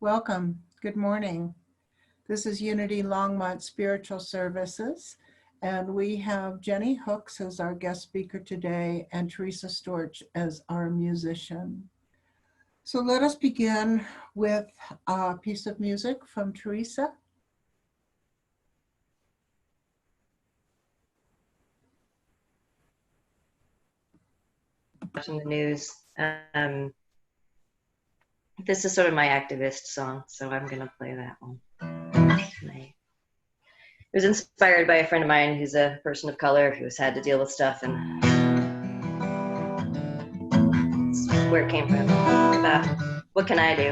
Welcome. Good morning. This is Unity Longmont Spiritual Services, and we have Jenny Hooks as our guest speaker today and Teresa Storch as our musician. So let us begin with a piece of music from Teresa. Watching the news. This is sort of my activist song, so I'm going to play that one tonight. It was inspired by a friend of mine who's a person of color who's had to deal with stuff, and that's where it came from. About what can I do?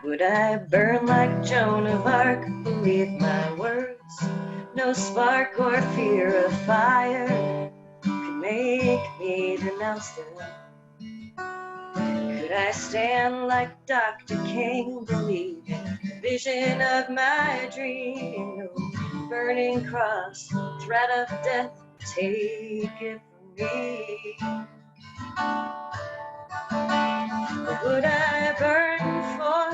Would I burn like Joan of Arc, believe my words? No spark or fear of fire could make me denounce them. Could I stand like Dr. King, believe in the vision of my dream? No burning cross, threat of death, take it from me. What would I burn for?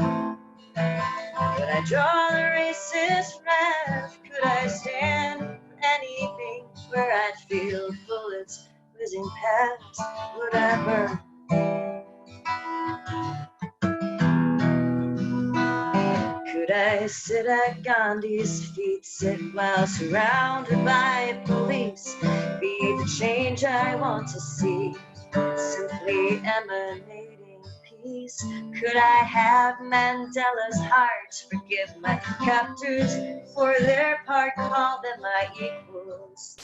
Would I draw the racist wrath? Could I stand for anything where I'd feel bullets whizzing past? Would I burn? Could I sit at Gandhi's feet, sit while surrounded by police, be the change I want to see, simply emanating peace? Could I have Mandela's heart, forgive my captors for their part, call them my equals?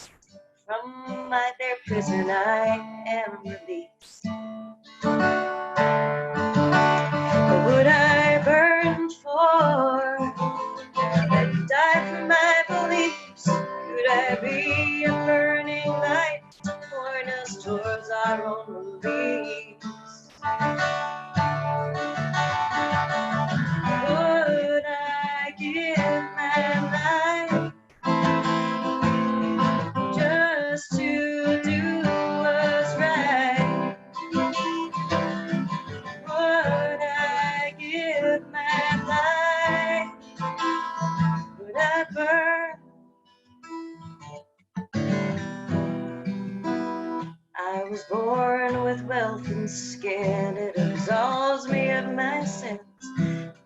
From their prison I am released. What would I burn for? Could I die for my beliefs? Could I be a burning light to point us towards our own release? Would I give my life just to do what's right? Would I give my life? Would I burn? I was born with wealth and skin. It absolves me of my sins,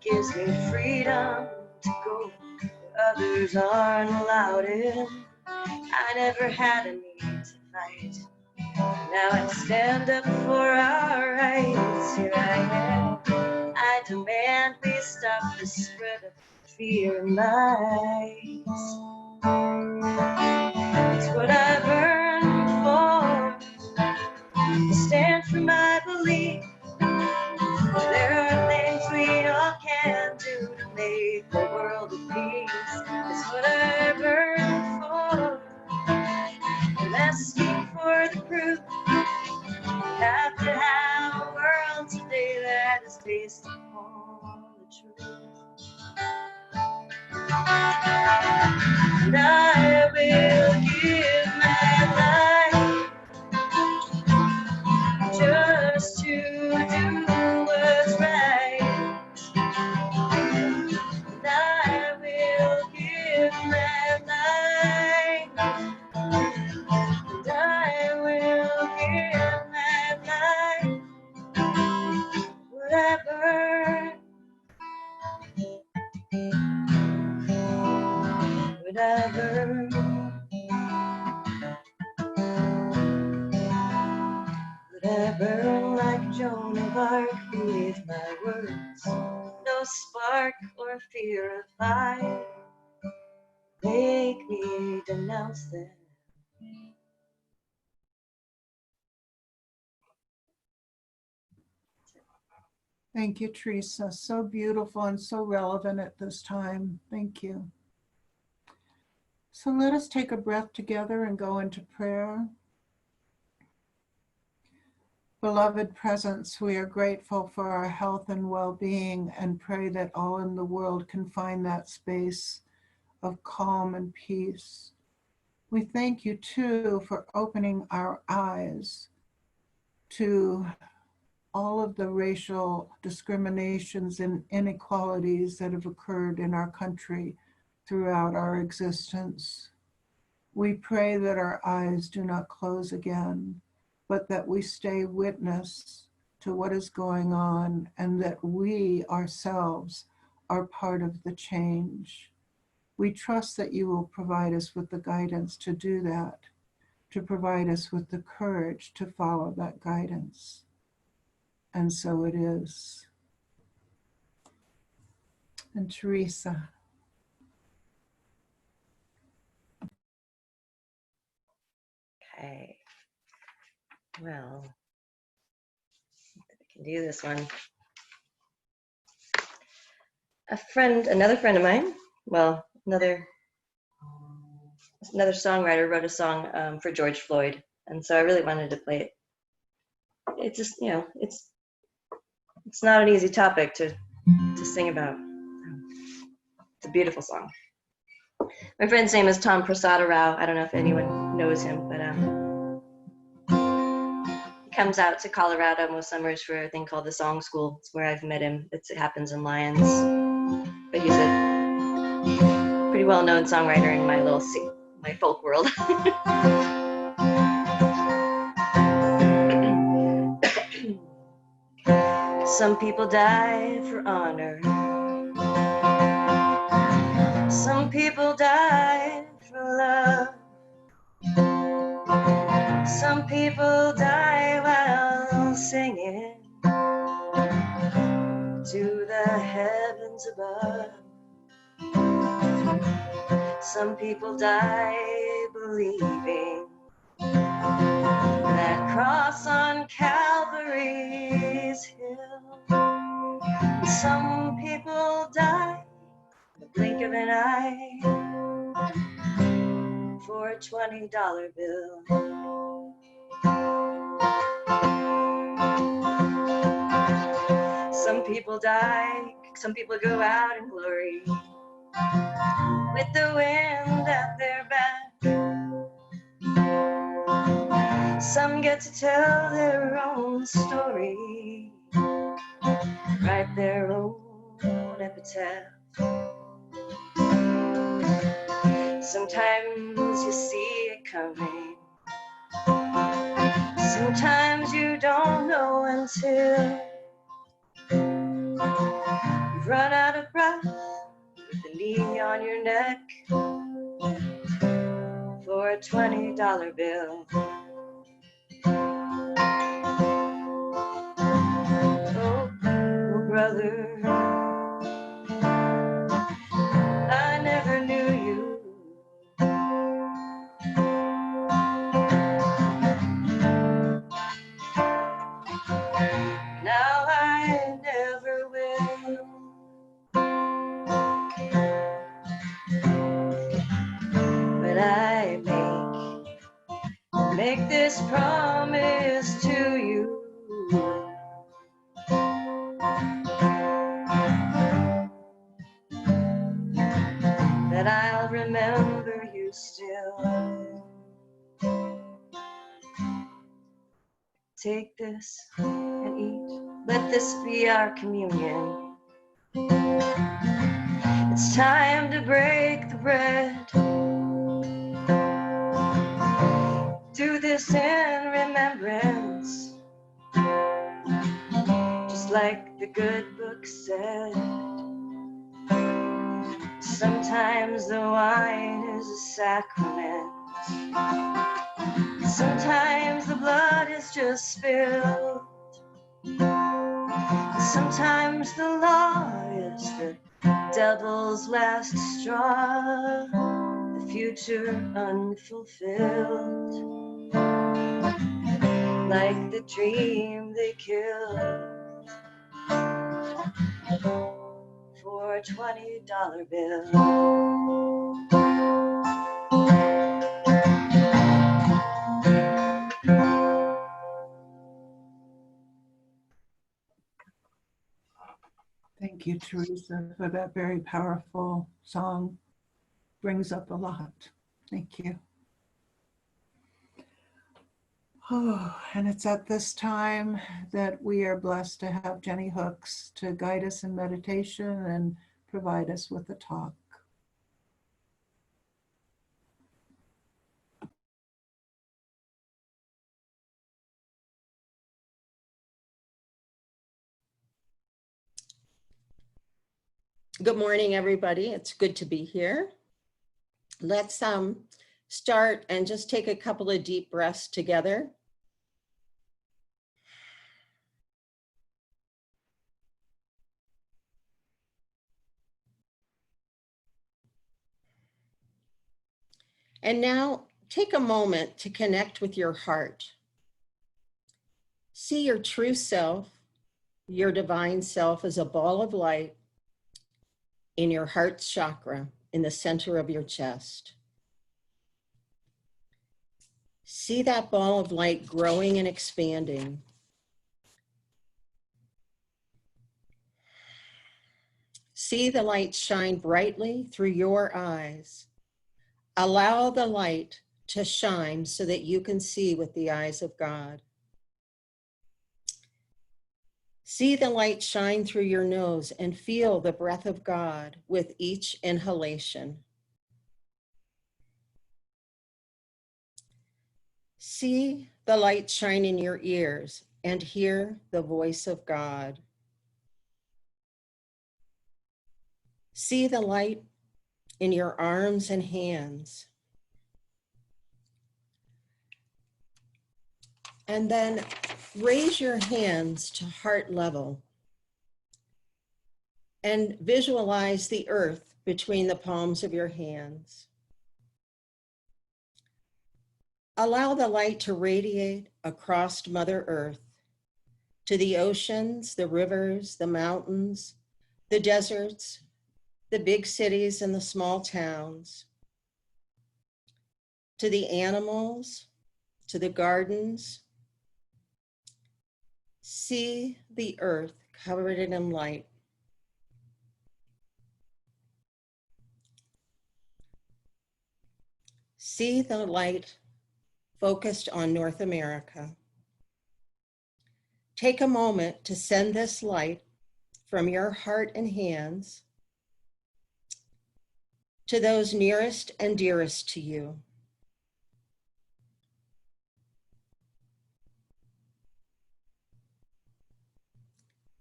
gives me freedom to go where others aren't allowed in. I never had a need to fight. Now I stand up for our rights. Here I am. I demand we stop the spread of fear and lies. It's what I burn for. I stand for my belief. There are things we all can do to make the world at peace. It's what I burn for. I'm asking for the proof. We have to have a world today that is based upon the truth. And I will give my life just to do what's right. And I will give my life. And I will give my life. Whatever. Whatever. Whatever, like Joan of Arc, believe my words. No spark or fear of fire make me denounce them. Thank you, Teresa. So beautiful and so relevant at this time. Thank you. So let us take a breath together and go into prayer. Beloved Presence, we are grateful for our health and well-being and pray that all in the world can find that space of calm and peace. We thank you too for opening our eyes to all of the racial discriminations and inequalities that have occurred in our country throughout our existence. We pray that our eyes do not close again, but that we stay witness to what is going on and that we ourselves are part of the change. We trust that you will provide us with the guidance to do that, to provide us with the courage to follow that guidance. And so it is. And Teresa. Okay. Well, I can do this one. Another friend of mine, well, another songwriter wrote a song for George Floyd. And so I really wanted to play it. It's just, it's not an easy topic to sing about. It's a beautiful song. My friend's name is Tom Prasada Rao. I don't know if anyone knows him, but he comes out to Colorado most summers for a thing called the Song School. It's where I've met him. It happens in Lyons. But he's a pretty well-known songwriter in my folk world. Some people die for honor. Some people die for love. Some people die while singing to the heavens above. Some people die believing that cross on Calvary's hill. Some people die in the blink of an eye for a $20 bill. Some people die, some people go out in glory with the wind at their back. Some get to tell their own story, write their own epitaph. Sometimes you see it coming. Sometimes you don't know until you've run out of breath with the knee on your neck for a $20 bill. Oh, brother, I never knew you. Now I never will. But I make this promise to you. That I'll remember you still. Take this and eat. Let this be our communion. It's time to break the bread. Do this in remembrance, just like the good book said. Sometimes the wine is a sacrament. Sometimes the blood is just spilled. Sometimes the law is the devil's last straw, the future unfulfilled, like the dream they killed for a $20 bill. Thank you, Teresa, for that very powerful song. Brings up a lot. Thank you. Oh, and it's at this time that we are blessed to have Jenny Hooks to guide us in meditation and provide us with a talk. Good morning, everybody. It's good to be here. Let's start and just take a couple of deep breaths together. And now take a moment to connect with your heart. See your true self, your divine self, as a ball of light in your heart chakra in the center of your chest. See that ball of light growing and expanding. See the light shine brightly through your eyes. Allow the light to shine so that you can see with the eyes of God. See the light shine through your nose and feel the breath of God with each inhalation. See the light shine in your ears and hear the voice of God. See the light in your arms and hands. And then raise your hands to heart level and visualize the earth between the palms of your hands. Allow the light to radiate across Mother Earth to the oceans, the rivers, the mountains, the deserts, the big cities and the small towns, to the animals, to the gardens. See the earth covered in light. See the light focused on North America. Take a moment to send this light from your heart and hands to those nearest and dearest to you.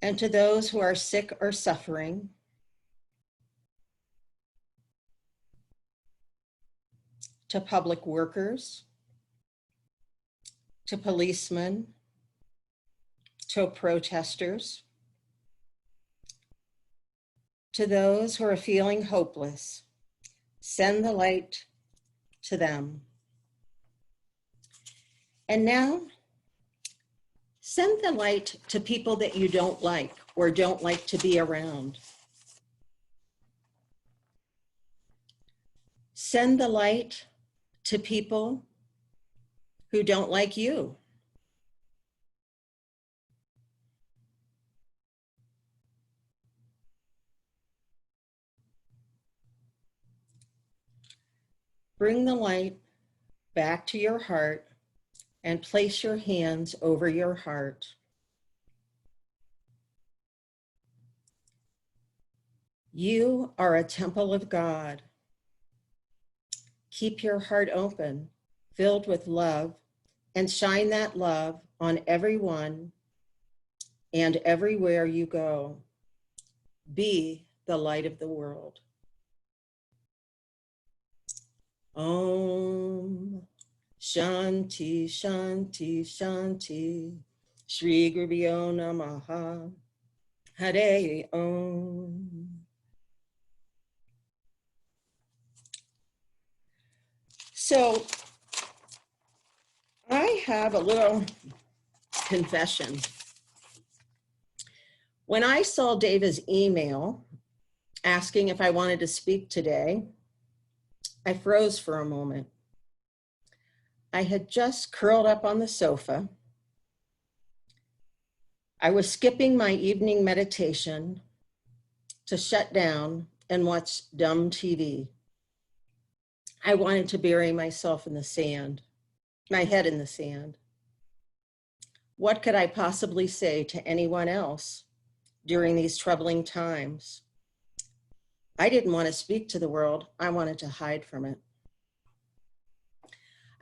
And to those who are sick or suffering. To public workers, to policemen, to protesters, to those who are feeling hopeless. Send the light to them. And now, send the light to people that you don't like or don't like to be around. Send the light to people who don't like you. Bring the light back to your heart and place your hands over your heart. You are a temple of God. Keep your heart open, filled with love, and shine that love on everyone and everywhere you go. Be the light of the world. Om Shanti Shanti Shanti Shri Gurubhyo Namaha Hare Om. So I have a little confession. When I saw David's email asking if I wanted to speak today, I froze for a moment. I had just curled up on the sofa. I was skipping my evening meditation to shut down and watch dumb TV. I wanted to bury myself in the sand, my head in the sand. What could I possibly say to anyone else during these troubling times? I didn't want to speak to the world. I wanted to hide from it.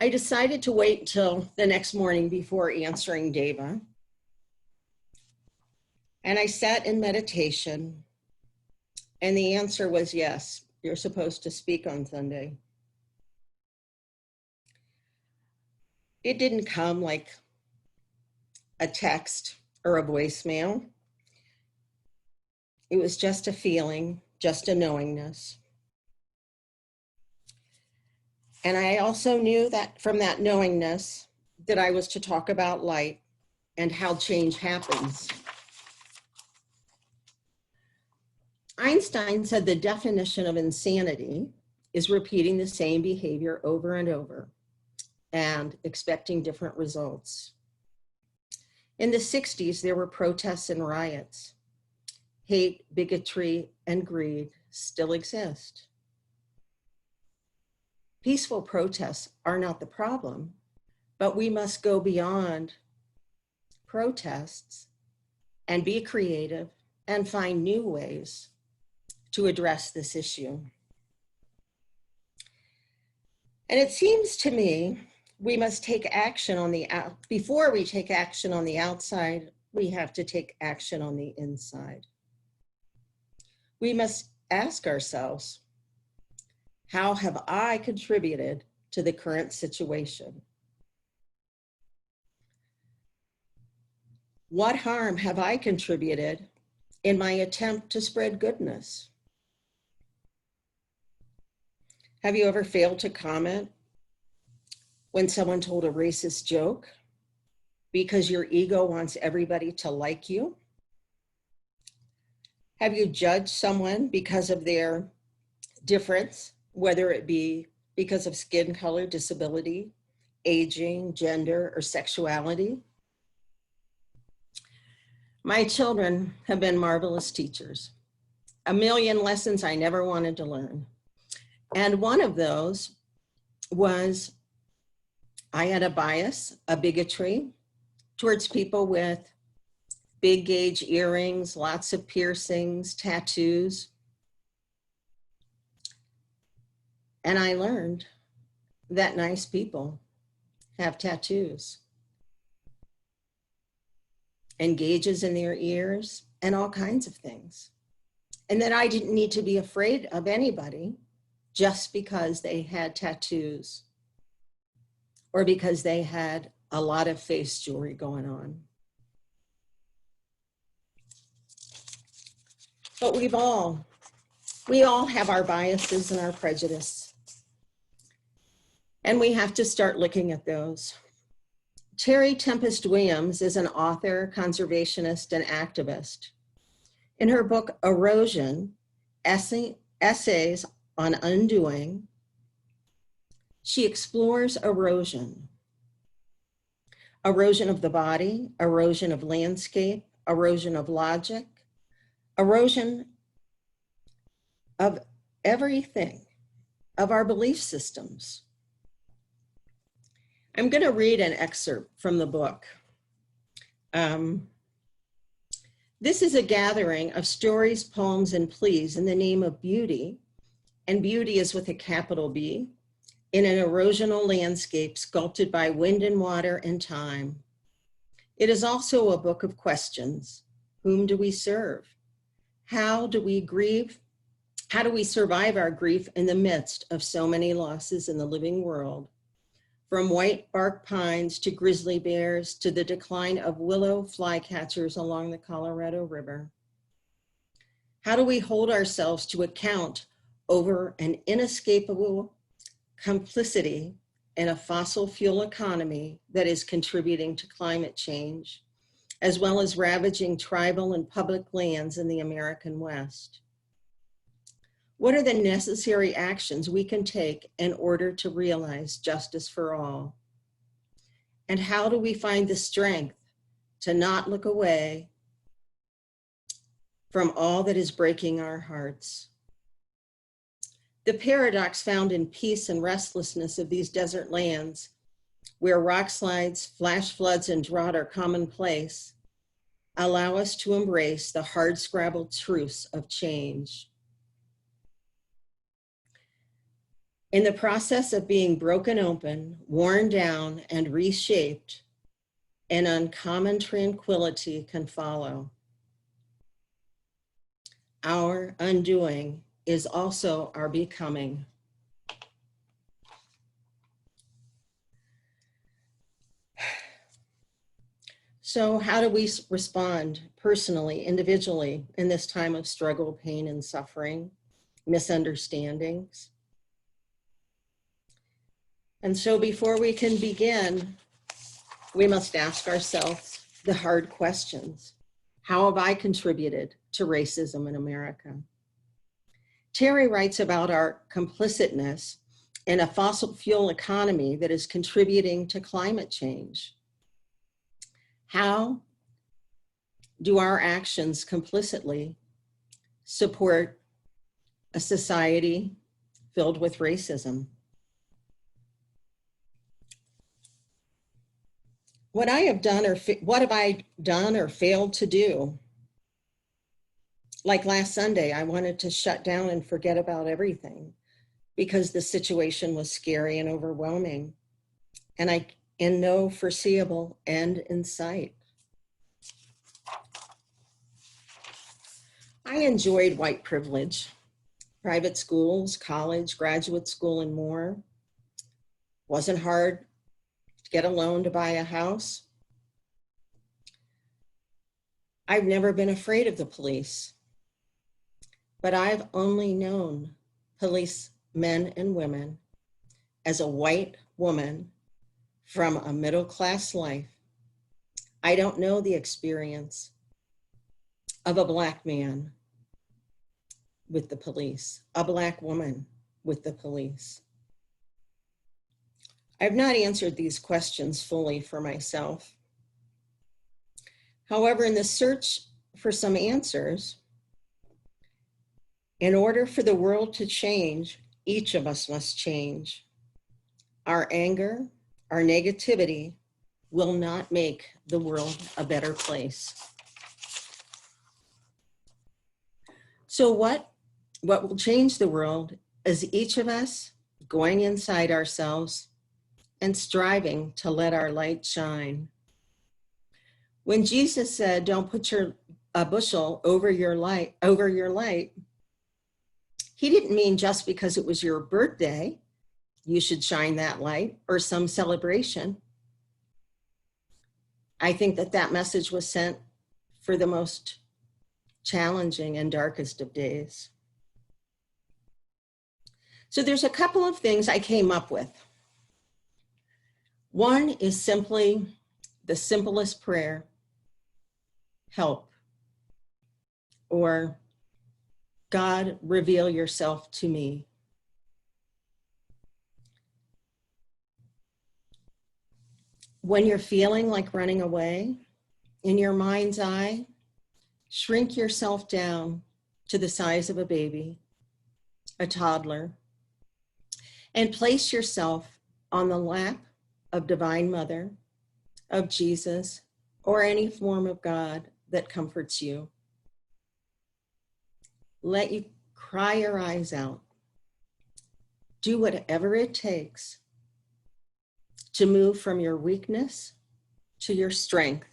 I decided to wait till the next morning before answering Deva. And I sat in meditation, and the answer was yes, you're supposed to speak on Sunday. It didn't come like a text or a voicemail. It was just a feeling, just a knowingness. And I also knew that from that knowingness that I was to talk about light and how change happens. Einstein said the definition of insanity is repeating the same behavior over and over and expecting different results. In the 60s, there were protests and riots. Hate, bigotry, and greed still exist. Peaceful protests are not the problem, but we must go beyond protests and be creative and find new ways to address this issue. And it seems to me we must take action on the before we take action on the outside, we have to take action on the inside. We must ask ourselves, how have I contributed to the current situation? What harm have I contributed in my attempt to spread goodness? Have you ever failed to comment when someone told a racist joke because your ego wants everybody to like you? Have you judged someone because of their difference, whether it be because of skin color, disability, aging, gender, or sexuality? My children have been marvelous teachers. A million lessons I never wanted to learn. And one of those was I had a bias, a bigotry towards people with big gauge earrings, lots of piercings, tattoos. And I learned that nice people have tattoos and gauges in their ears and all kinds of things. And that I didn't need to be afraid of anybody just because they had tattoos or because they had a lot of face jewelry going on. But we all have our biases and our prejudice. And we have to start looking at those. Terry Tempest Williams is an author, conservationist, and activist. In her book, Erosion, Essays on Undoing, she explores erosion. Erosion of the body, erosion of landscape, erosion of logic, erosion of everything, of our belief systems. I'm going to read an excerpt from the book. This is a gathering of stories, poems, and pleas in the name of beauty, and beauty is with a capital B, in an erosional landscape sculpted by wind and water and time. It is also a book of questions. Whom do we serve? How do we grieve? How do we survive our grief in the midst of so many losses in the living world? From white bark pines to grizzly bears to the decline of willow flycatchers along the Colorado River. How do we hold ourselves to account over an inescapable complicity in a fossil fuel economy that is contributing to climate change, as well as ravaging tribal and public lands in the American West? What are the necessary actions we can take in order to realize justice for all? And how do we find the strength to not look away from all that is breaking our hearts? The paradox found in peace and restlessness of these desert lands where rock slides, flash floods, and drought are commonplace, allow us to embrace the hard-scrabbled truths of change. In the process of being broken open, worn down, and reshaped, an uncommon tranquility can follow. Our undoing is also our becoming. So how do we respond personally, individually, in this time of struggle, pain, and suffering, misunderstandings? And so before we can begin, we must ask ourselves the hard questions. How have I contributed to racism in America? Terry writes about our complicitness in a fossil fuel economy that is contributing to climate change. How do our actions complicitly support a society filled with racism? What have I done or failed to do? Like last Sunday, I wanted to shut down and forget about everything because the situation was scary and overwhelming, and no foreseeable end in sight. I enjoyed white privilege, private schools, college, graduate school, and more. Wasn't hard to get a loan to buy a house. I've never been afraid of the police, but I've only known police men and women as a white woman from a middle-class life. I don't know the experience of a Black man with the police, a Black woman with the police. I've not answered these questions fully for myself. However, in the search for some answers, in order for the world to change, each of us must change. Our anger, our negativity will not make the world a better place. So what will change the world is each of us going inside ourselves and striving to let our light shine. When Jesus said, "Don't put a bushel over your light," he didn't mean just because it was your birthday, you should shine that light, or some celebration. I think that message was sent for the most challenging and darkest of days. So there's a couple of things I came up with. One is simply the simplest prayer, help, or God, reveal yourself to me. When you're feeling like running away, in your mind's eye, shrink yourself down to the size of a baby, a toddler, and place yourself on the lap of Divine Mother, of Jesus, or any form of God that comforts you. Let you cry your eyes out. Do whatever it takes to move from your weakness to your strength.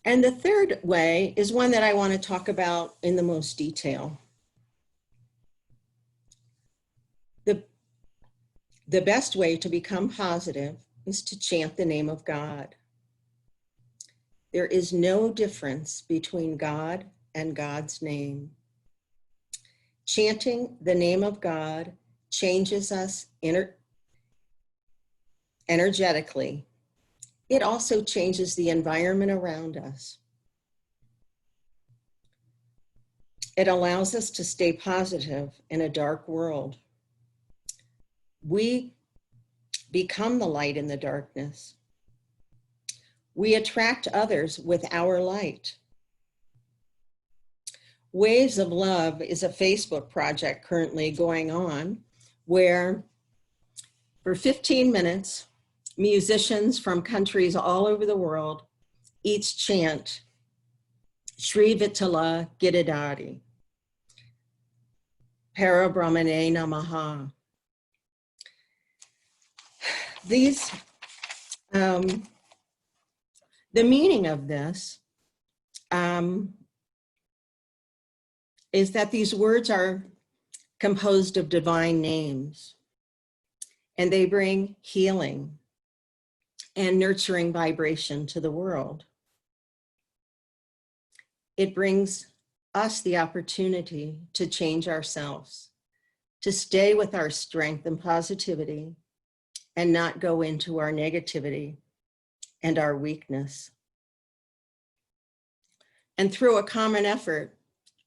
And the third way is one that I want to talk about in the most detail. The best way to become positive is to chant the name of God. There is no difference between God and God's name. Chanting the name of God changes us energetically. It also changes the environment around us. It allows us to stay positive in a dark world. We become the light in the darkness. We attract others with our light. Waves of Love is a Facebook project currently going on where For 15 minutes, musicians from countries all over the world each chant Sri Vitala Giridhari, Parabrahmane Namaha. These, the meaning of this is that these words are composed of divine names, and they bring healing and nurturing vibration to the world. It brings us the opportunity to change ourselves, to stay with our strength and positivity, and not go into our negativity and our weakness. And through a common effort,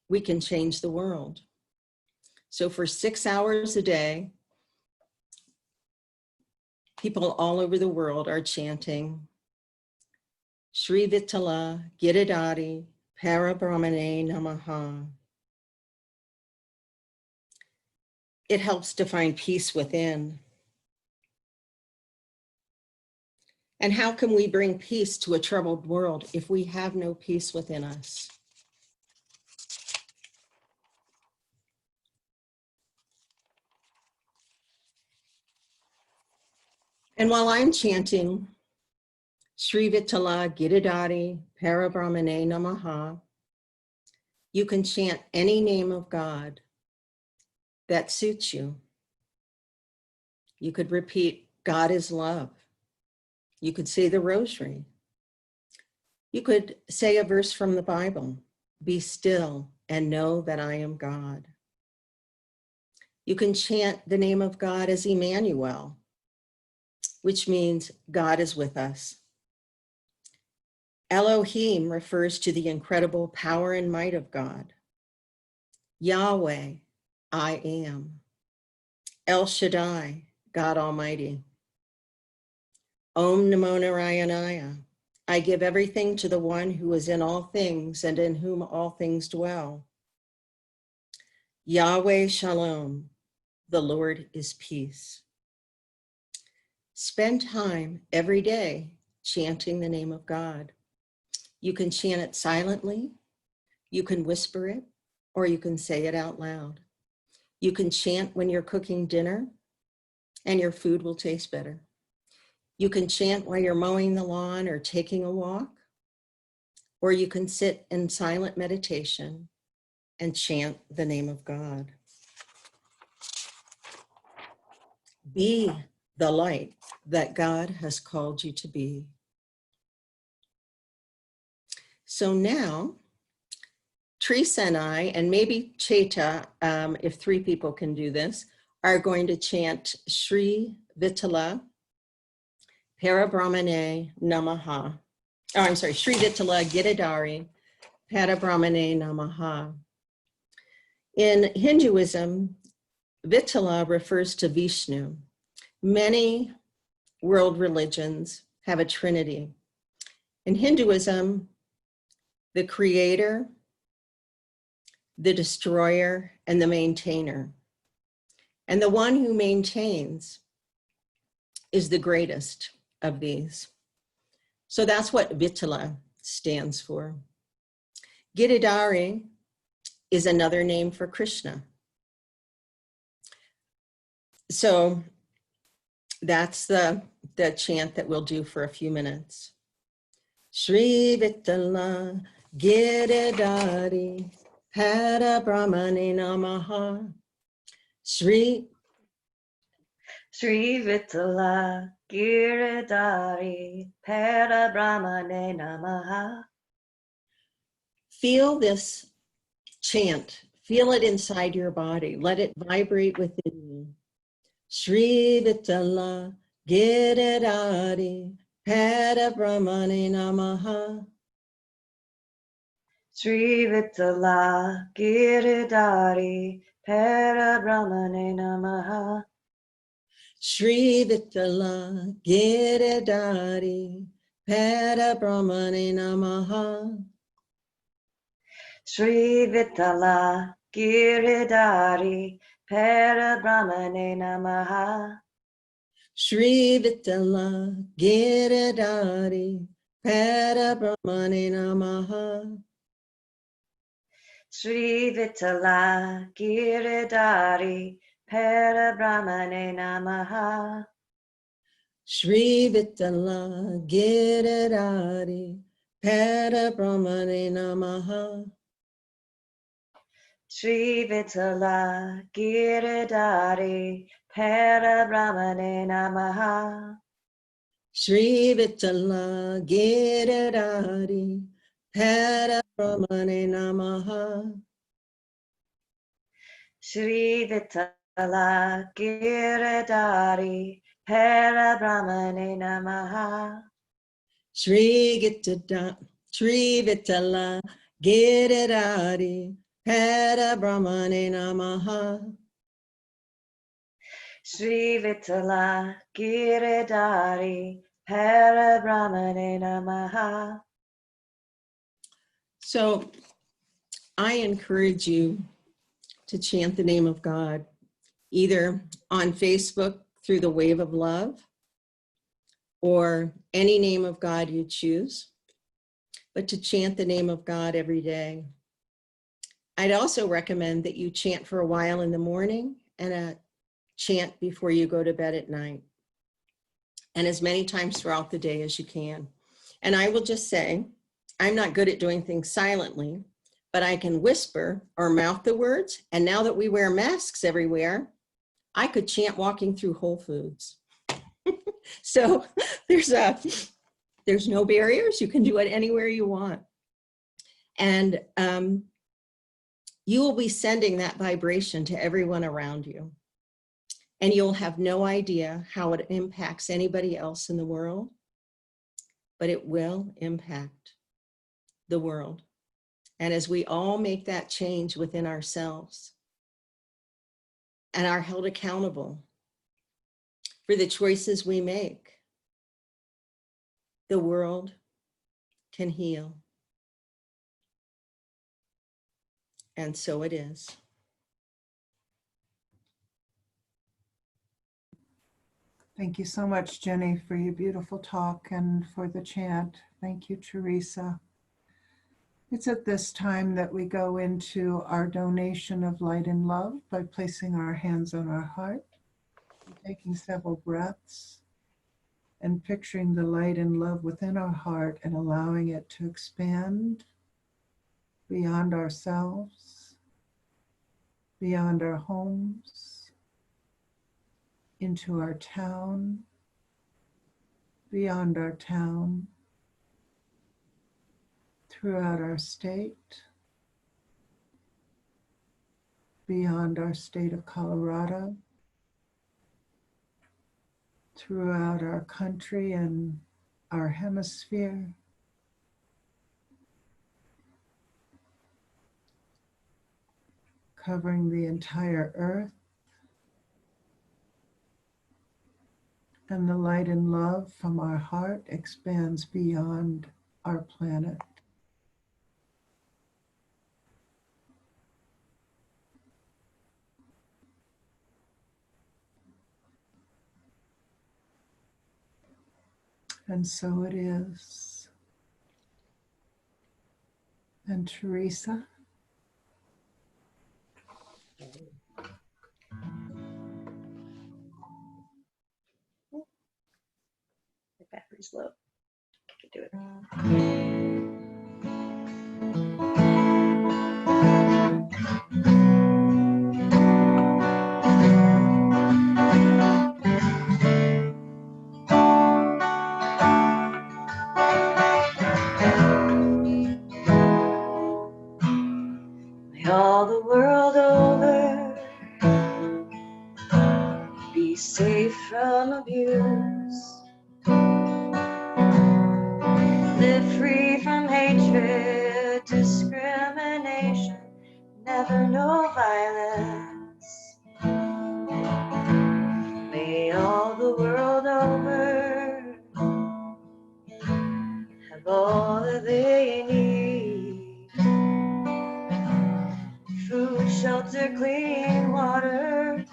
we can change the world. So for 6 hours a day, people all over the world are chanting Sri Vitala Giridhari Parabrahmane Namaha. It helps to find peace within. And how can we bring peace to a troubled world if we have no peace within us? And while I'm chanting Sri Vitala Giridhari Parabrahmane Namaha, you can chant any name of God that suits you. You could repeat, God is love. You could say the rosary. You could say a verse from the Bible, be still and know that I am God. You can chant the name of God as Emmanuel, which means God is with us. Elohim refers to the incredible power and might of God. Yahweh, I am. El Shaddai, God Almighty. Om Namo Narayana. I give everything to the one who is in all things and in whom all things dwell. Yahweh Shalom, the Lord is peace. Spend time every day chanting the name of God. You can chant it silently, you can whisper it, or you can say it out loud. You can chant when you're cooking dinner and your food will taste better. You can chant while you're mowing the lawn or taking a walk, or you can sit in silent meditation and chant the name of God. Be the light that God has called you to be. So now, Teresa and I, and maybe Cheta, if 3 people can do this, are going to chant Sri Vitala Parabrahmane Namaha. Oh, I'm sorry, Sri Vitala Giridhari Parabrahmane Namaha. In Hinduism, Vitala refers to Vishnu. Many world religions have a trinity. In Hinduism, the creator, the destroyer, and the maintainer. And the one who maintains is the greatest of these. So that's what Vitala stands for. Giridhari is another name for Krishna. So that's the chant that we'll do for a few minutes. Sri Vitala Giridhari Parabrahmane Namaha. Sri Vitala Giridhari Parabrahmane Namaha. Feel this chant. Feel it inside your body. Let it vibrate within you. Sri Vitala Giridhari Parabrahmane Namaha. Sri Vitala Giridhari Parabrahmane Namaha. Sri Vitala Giridhari Parabrahmane Namaha. Sri Vitala Giridhari Parabrahmane Namaha. Shri Vitala Giridhari Parabrahmane Namaha. Sri Vitala Giridhari Parabrahmane Namaha. Shri Vitala Giridhari Parabrahmane Namaha. Sri Vitala Giridhari Parabrahmane Namaha. Shri Vitala Giridhari Parabrahmane Namaha. Sri Vitala Giridhari Parabrahmane Namaha. Shri Vitala Giridhari Parabrahmane Namaha. Sri Vitala Giridhari Parabrahmane Namaha. So I encourage you to chant the name of God, either on Facebook through the Wave of Love or any name of God you choose, but to chant the name of God every day. I'd also recommend that you chant for a while in the morning and a chant before you go to bed at night, and as many times throughout the day as you can. And I will just say, I'm not good at doing things silently, but I can whisper or mouth the words. And now that we wear masks everywhere, I could chant walking through Whole Foods. So there's no barriers. You can do it anywhere you want. And you will be sending that vibration to everyone around you. And you'll have no idea how it impacts anybody else in the world, but it will impact the world. And as we all make that change within ourselves and are held accountable for the choices we make, the world can heal. And so it is. Thank you so much, Jenny, for your beautiful talk and for the chant. Thank you, Teresa. It's at this time that we go into our donation of light and love by placing our hands on our heart, taking several breaths, and picturing the light and love within our heart and allowing it to expand beyond ourselves, beyond our homes, into our town, beyond our town, throughout our state, beyond our state of Colorado, throughout our country and our hemisphere, covering the entire earth. And the light and love from our heart expands beyond our planet. And so it is. And Teresa? The battery's low. I can do it. All the world over, be safe from abuse, live free from hatred, discrimination, never know violence. May all the world over have all that they need: food, shelter, clean water,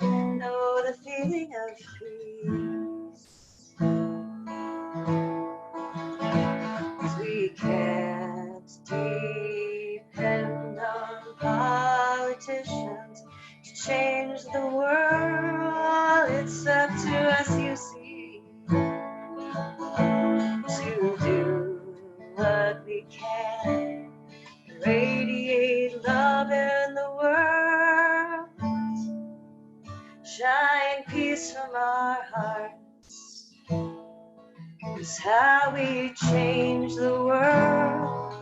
know the feeling feeling of peace. 'Cause we can't depend on politicians to change the world. It's up to us, you see, to do what we can, radiate love in the world, shine peace from our hearts. It's how we change the world.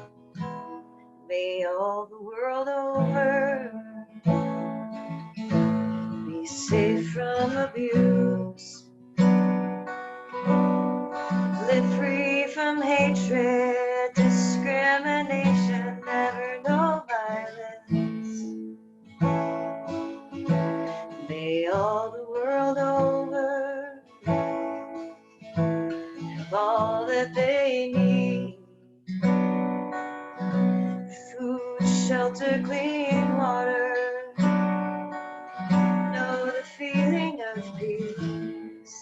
May all the world over be safe from abuse, live free from hatred, discrimination, never no violence. May all the world over have all that they need: food, shelter, clean water, know the feeling of peace.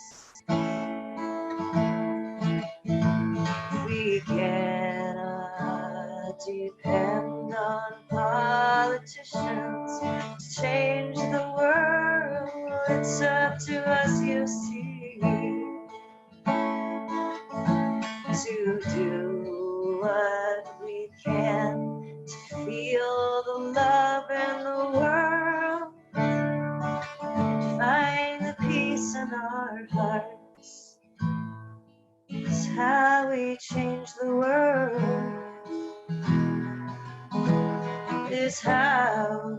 We cannot depend on politicians to change the world. It's up to us, you see, to do what we can to feel the love in the world, find the peace in our hearts. It's how we change the world. It's how